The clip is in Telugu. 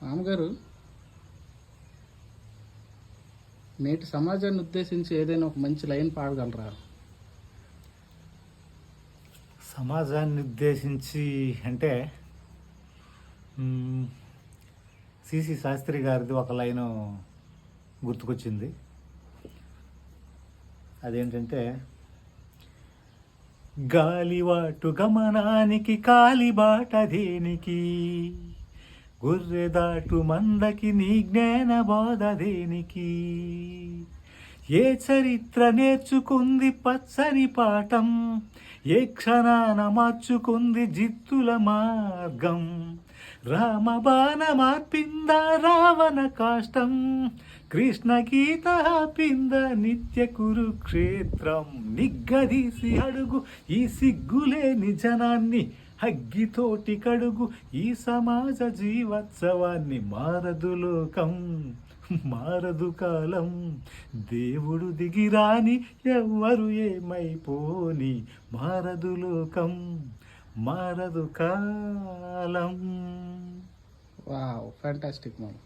మామగారు, నేటి సమాజాన్ని ఉద్దేశించి ఏదైనా ఒక మంచి లైన్ పాడగలరా? సమాజాన్ని ఉద్దేశించి అంటే సిసి శాస్త్రి గారిది ఒక లైను గుర్తుకొచ్చింది. అదేంటంటే, గాలివాటు గమనానికి కాలిబాట దేనికి, గుర్రెదాటు మందకి నీ జ్ఞాన బోధ దేనికి, ఏ చరిత్ర నేర్చుకుంది పచ్చని పాఠం, ఏ క్షణాన మార్చుకుంది జిత్తుల మార్గం, రామబాణ మార్పింద రావణ కాష్టం, కృష్ణ గీత పింద నిత్య కురుక్షేత్రం, నిగ్గదీసి అడుగు ఈ సిగ్గులేని జనాన్ని, అగ్గితోటి కడుగు ఈ సమాజ జీవోత్సవాన్ని, మారదు లోకం మారదు కాలం, దేవుడు దిగిరాని ఎవ్వరు ఏమైపోని, మారదు లోకం మారదు కాలం. వావ్, ఫ్యాంటాస్టిక్ మామ.